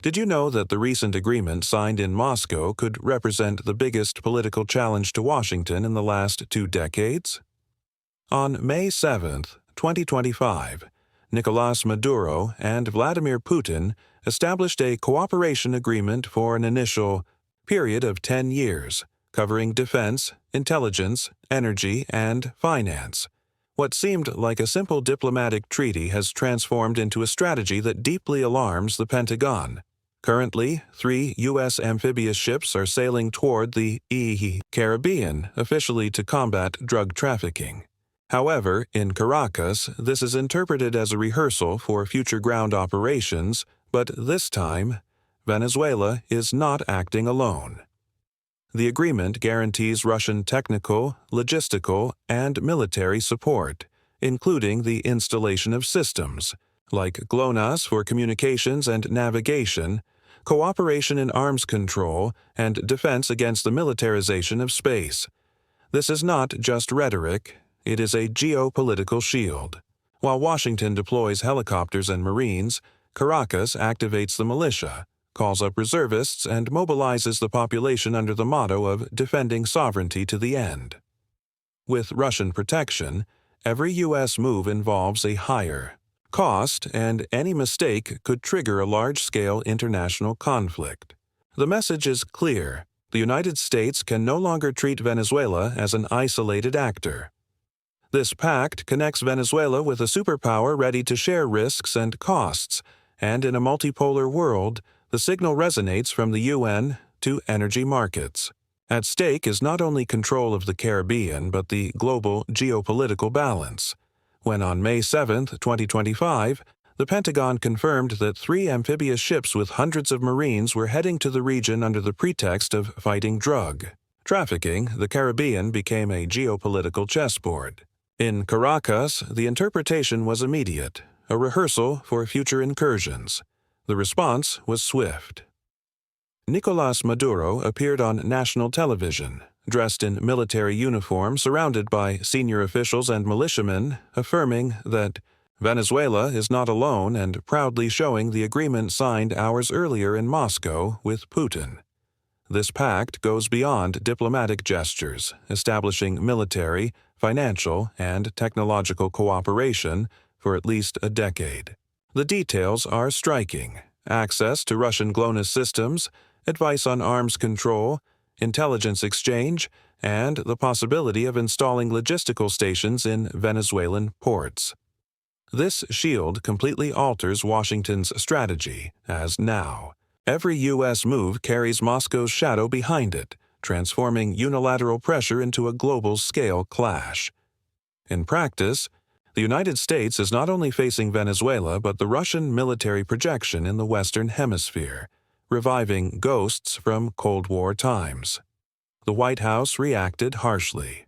Did you know that the recent agreement signed in Moscow could represent the biggest political challenge to Washington in the last 2 decades? On May 7, 2025, Nicolás Maduro and Vladimir Putin established a cooperation agreement for an initial period of 10 years, covering defense, intelligence, energy, and finance. What seemed like a simple diplomatic treaty has transformed into a strategy that deeply alarms the Pentagon. Currently, 3 U.S. amphibious ships are sailing toward the Caribbean, officially to combat drug trafficking. However, in Caracas, this is interpreted as a rehearsal for future ground operations, but this time, Venezuela is not acting alone. The agreement guarantees Russian technical, logistical, and military support, including the installation of systems, like GLONASS for communications and navigation, cooperation in arms control, and defense against the militarization of space. This is not just rhetoric, it is a geopolitical shield. While Washington deploys helicopters and Marines, Caracas activates the militia, calls up reservists, and mobilizes the population under the motto of defending sovereignty to the end. With Russian protection, every U.S. move involves a higher cost, and any mistake could trigger a large-scale international conflict. The message is clear. The United States can no longer treat Venezuela as an isolated actor. This pact connects Venezuela with a superpower ready to share risks and costs, and in a multipolar world, the signal resonates from the UN to energy markets. At stake is not only control of the Caribbean but the global geopolitical balance. When on May 7, 2025, the Pentagon confirmed that 3 amphibious ships with hundreds of Marines were heading to the region under the pretext of fighting drug trafficking, the Caribbean became a geopolitical chessboard. In Caracas, the interpretation was immediate, a rehearsal for future incursions. The response was swift. Nicolás Maduro appeared on national television, dressed in military uniform surrounded by senior officials and militiamen, affirming that Venezuela is not alone and proudly showing the agreement signed hours earlier in Moscow with Putin. This pact goes beyond diplomatic gestures, establishing military, financial, and technological cooperation for at least a decade. The details are striking: access to Russian GLONASS systems, advice on arms control, intelligence exchange, and the possibility of installing logistical stations in Venezuelan ports. This shield completely alters Washington's strategy, as now every U.S. move carries Moscow's shadow behind it, transforming unilateral pressure into a global-scale clash. In practice, the United States is not only facing Venezuela but the Russian military projection in the Western Hemisphere, reviving ghosts from Cold War times. The White House reacted harshly.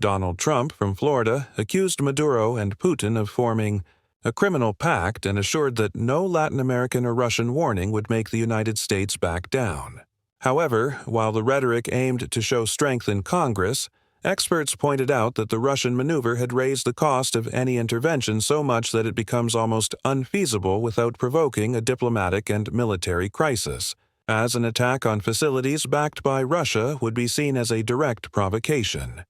Donald Trump from Florida accused Maduro and Putin of forming a criminal pact and assured that no Latin American or Russian warning would make the United States back down. However, while the rhetoric aimed to show strength in Congress, experts pointed out that the Russian maneuver had raised the cost of any intervention so much that it becomes almost unfeasible without provoking a diplomatic and military crisis, as an attack on facilities backed by Russia would be seen as a direct provocation.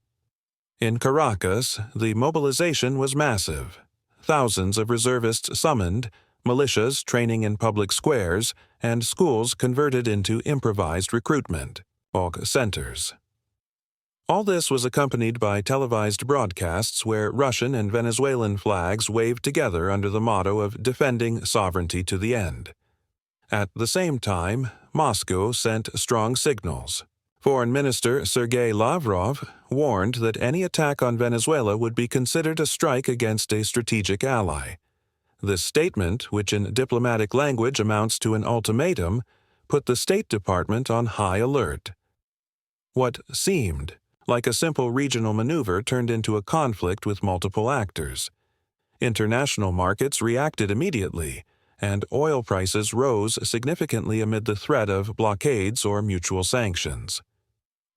In Caracas, the mobilization was massive. Thousands of reservists summoned, militias training in public squares, and schools converted into improvised recruitment centers. All this was accompanied by televised broadcasts where Russian and Venezuelan flags waved together under the motto of defending sovereignty to the end. At the same time, Moscow sent strong signals. Foreign Minister Sergei Lavrov warned that any attack on Venezuela would be considered a strike against a strategic ally. This statement, which in diplomatic language amounts to an ultimatum, put the State Department on high alert. What seemed like a simple regional maneuver turned into a conflict with multiple actors. International markets reacted immediately, and oil prices rose significantly amid the threat of blockades or mutual sanctions.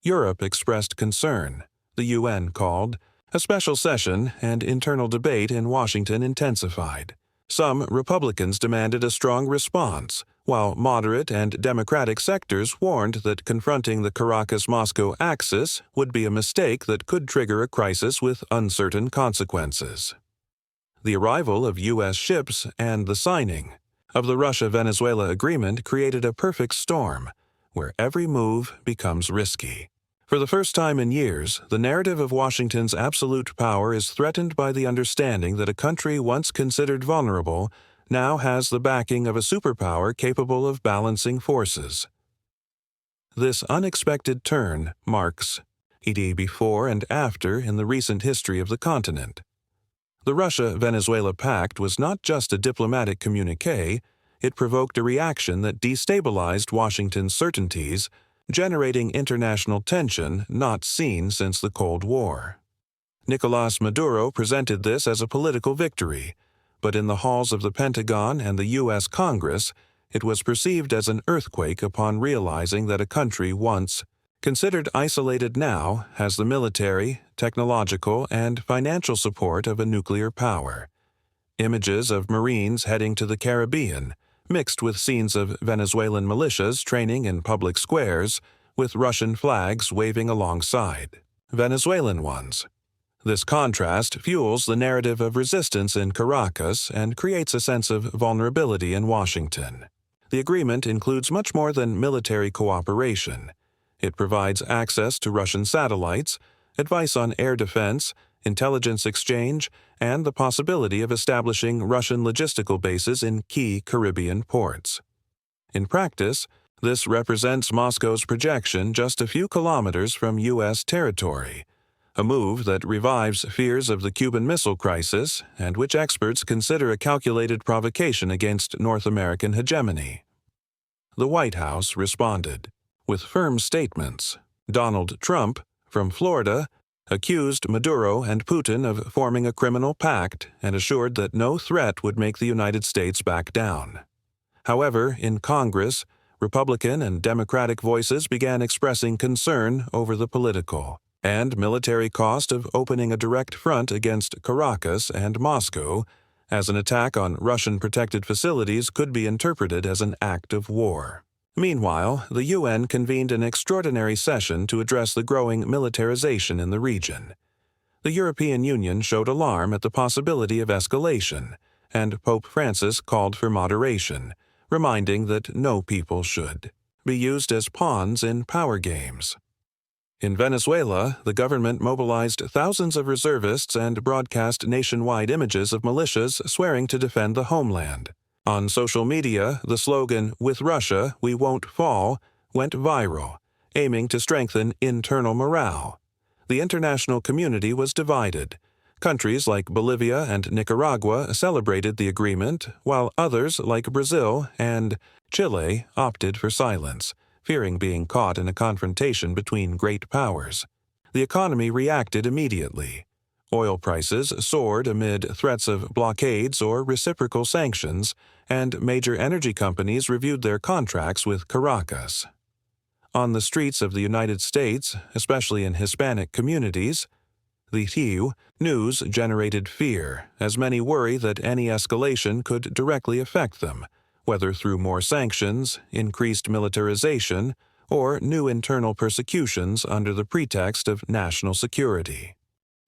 Europe expressed concern. The UN called. A special session and internal debate in Washington intensified. Some Republicans demanded a strong response, while moderate and democratic sectors warned that confronting the Caracas-Moscow axis would be a mistake that could trigger a crisis with uncertain consequences. The arrival of U.S. ships and the signing of the Russia-Venezuela agreement created a perfect storm, where every move becomes risky. For the first time in years, the narrative of Washington's absolute power is threatened by the understanding that a country once considered vulnerable now has the backing of a superpower capable of balancing forces. This unexpected turn marks a before and after in the recent history of the continent. The Russia-Venezuela Pact was not just a diplomatic communique, it provoked a reaction that destabilized Washington's certainties, generating international tension not seen since the Cold War. Nicolás Maduro presented this as a political victory, but in the halls of the Pentagon and the U.S. Congress, it was perceived as an earthquake upon realizing that a country once considered isolated now has the military, technological, and financial support of a nuclear power. Images of Marines heading to the Caribbean, mixed with scenes of Venezuelan militias training in public squares, with Russian flags waving alongside Venezuelan ones. This contrast fuels the narrative of resistance in Caracas and creates a sense of vulnerability in Washington. The agreement includes much more than military cooperation. It provides access to Russian satellites, advice on air defense, intelligence exchange, and the possibility of establishing Russian logistical bases in key Caribbean ports. In practice, this represents Moscow's projection just a few kilometers from U.S. territory, a move that revives fears of the Cuban Missile Crisis and which experts consider a calculated provocation against North American hegemony. The White House responded with firm statements. Donald Trump, from Florida, accused Maduro and Putin of forming a criminal pact and assured that no threat would make the United States back down. However, in Congress, Republican and Democratic voices began expressing concern over the political and military cost of opening a direct front against Caracas and Moscow, as an attack on Russian-protected facilities could be interpreted as an act of war. Meanwhile, the UN convened an extraordinary session to address the growing militarization in the region. The European Union showed alarm at the possibility of escalation, and Pope Francis called for moderation, reminding that no people should be used as pawns in power games. In Venezuela, the government mobilized thousands of reservists and broadcast nationwide images of militias swearing to defend the homeland. On social media, the slogan, "With Russia, we won't fall," went viral, aiming to strengthen internal morale. The international community was divided. Countries like Bolivia and Nicaragua celebrated the agreement, while others like Brazil and Chile opted for silence, fearing being caught in a confrontation between great powers. The economy reacted immediately. Oil prices soared amid threats of blockades or reciprocal sanctions, and major energy companies reviewed their contracts with Caracas. On the streets of the United States, especially in Hispanic communities, the news generated fear, as many worry that any escalation could directly affect them, whether through more sanctions, increased militarization, or new internal persecutions under the pretext of national security.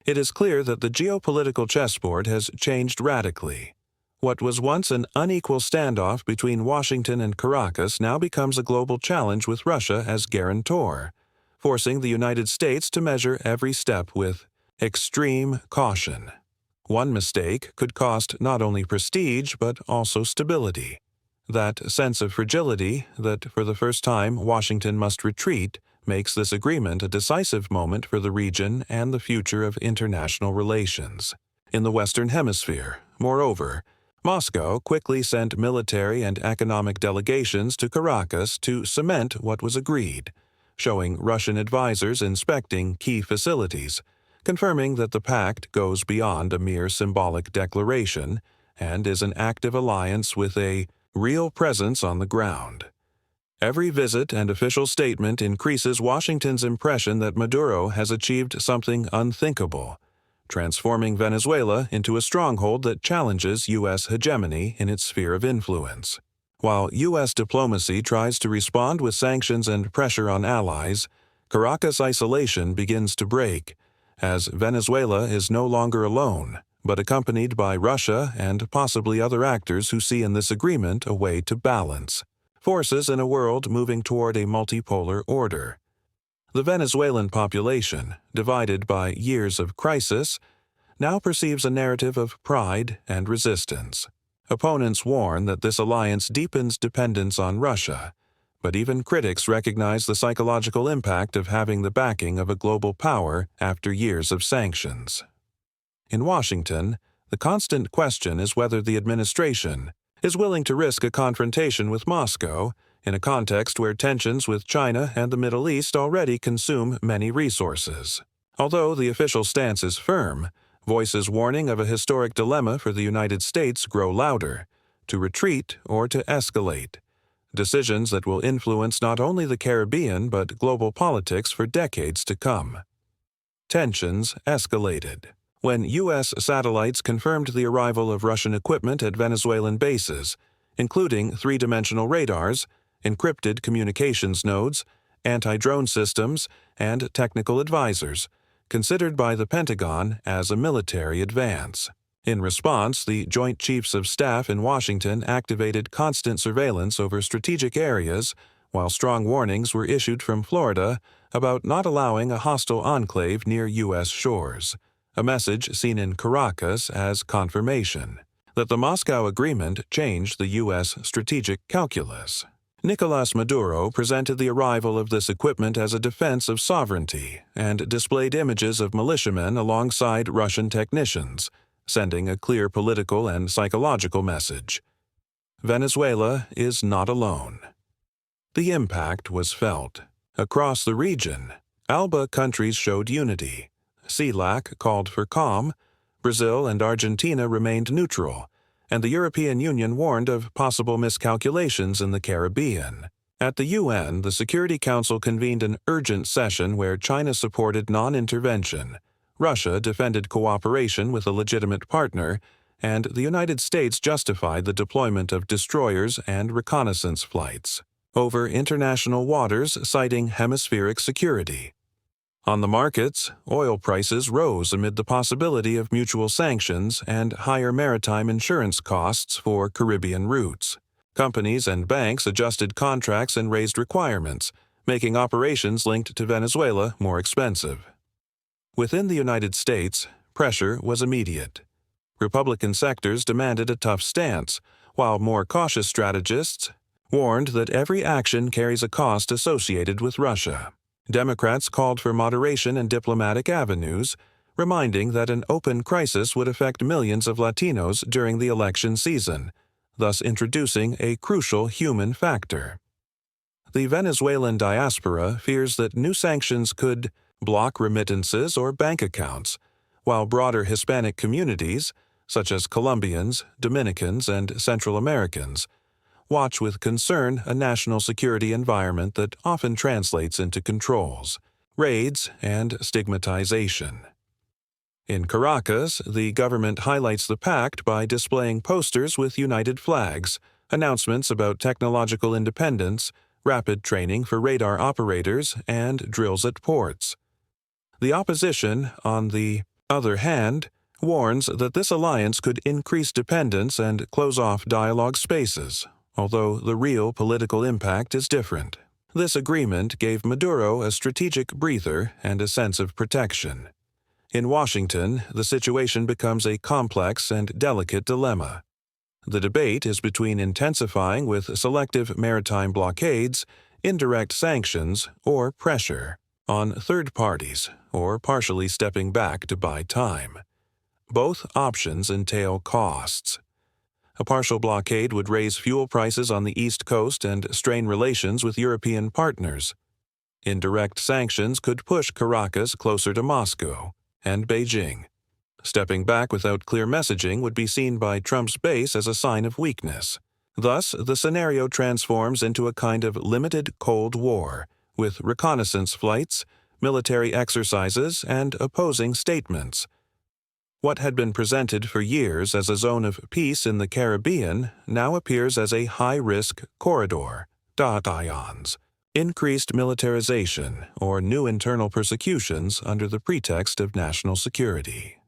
It is clear that the geopolitical chessboard has changed radically. What was once an unequal standoff between Washington and Caracas now becomes a global challenge with Russia as guarantor, forcing the United States to measure every step with extreme caution. One mistake could cost not only prestige but also stability. That sense of fragility that, for the first time, Washington must retreat makes this agreement a decisive moment for the region and the future of international relations. In the Western Hemisphere, moreover, Moscow quickly sent military and economic delegations to Caracas to cement what was agreed, showing Russian advisors inspecting key facilities, confirming that the pact goes beyond a mere symbolic declaration and is an active alliance with a real presence on the ground. Every visit and official statement increases Washington's impression that Maduro has achieved something unthinkable, transforming Venezuela into a stronghold that challenges U.S. hegemony in its sphere of influence. While U.S. diplomacy tries to respond with sanctions and pressure on allies, Caracas' isolation begins to break, as Venezuela is no longer alone, but accompanied by Russia and possibly other actors who see in this agreement a way to balance forces in a world moving toward a multipolar order. The Venezuelan population, divided by years of crisis, now perceives a narrative of pride and resistance. Opponents warn that this alliance deepens dependence on Russia, but even critics recognize the psychological impact of having the backing of a global power after years of sanctions. In Washington, the constant question is whether the administration is willing to risk a confrontation with Moscow in a context where tensions with China and the Middle East already consume many resources. Although the official stance is firm, voices warning of a historic dilemma for the United States grow louder, to retreat or to escalate, decisions that will influence not only the Caribbean but global politics for decades to come. Tensions escalated when U.S. satellites confirmed the arrival of Russian equipment at Venezuelan bases, including three-dimensional radars, encrypted communications nodes, anti-drone systems, and technical advisors, considered by the Pentagon as a military advance. In response, the Joint Chiefs of Staff in Washington activated constant surveillance over strategic areas, while strong warnings were issued from Florida about not allowing a hostile enclave near U.S. shores, a message seen in Caracas as confirmation that the Moscow agreement changed the U.S. strategic calculus. Nicolás Maduro presented the arrival of this equipment as a defense of sovereignty and displayed images of militiamen alongside Russian technicians, sending a clear political and psychological message. Venezuela is not alone. The impact was felt. Across the region, ALBA countries showed unity. CELAC called for calm, Brazil and Argentina remained neutral, and the European Union warned of possible miscalculations in the Caribbean. At the UN, the Security Council convened an urgent session where China supported non-intervention, Russia defended cooperation with a legitimate partner, and the United States justified the deployment of destroyers and reconnaissance flights over international waters, citing hemispheric security. On the markets, oil prices rose amid the possibility of mutual sanctions and higher maritime insurance costs for Caribbean routes. Companies and banks adjusted contracts and raised requirements, making operations linked to Venezuela more expensive. Within the United States, pressure was immediate. Republican sectors demanded a tough stance, while more cautious strategists warned that every action carries a cost associated with Russia. Democrats called for moderation and diplomatic avenues, reminding that an open crisis would affect millions of Latinos during the election season, thus introducing a crucial human factor. The Venezuelan diaspora fears that new sanctions could block remittances or bank accounts, while broader Hispanic communities, such as Colombians, Dominicans, and Central Americans, watch with concern a national security environment that often translates into controls, raids, and stigmatization. In Caracas, the government highlights the pact by displaying posters with united flags, announcements about technological independence, rapid training for radar operators, and drills at ports. The opposition, on the other hand, warns that this alliance could increase dependence and close off dialogue spaces, although the real political impact is different. This agreement gave Maduro a strategic breather and a sense of protection. In Washington, the situation becomes a complex and delicate dilemma. The debate is between intensifying with selective maritime blockades, indirect sanctions, or pressure on third parties, or partially stepping back to buy time. Both options entail costs. A partial blockade would raise fuel prices on the East Coast and strain relations with European partners. Indirect sanctions could push Caracas closer to Moscow and Beijing. Stepping back without clear messaging would be seen by Trump's base as a sign of weakness. Thus, the scenario transforms into a kind of limited Cold War, with reconnaissance flights, military exercises, and opposing statements. What had been presented for years as a zone of peace in the Caribbean now appears as a high-risk corridor. Ions. Increased militarization or new internal persecutions under the pretext of national security.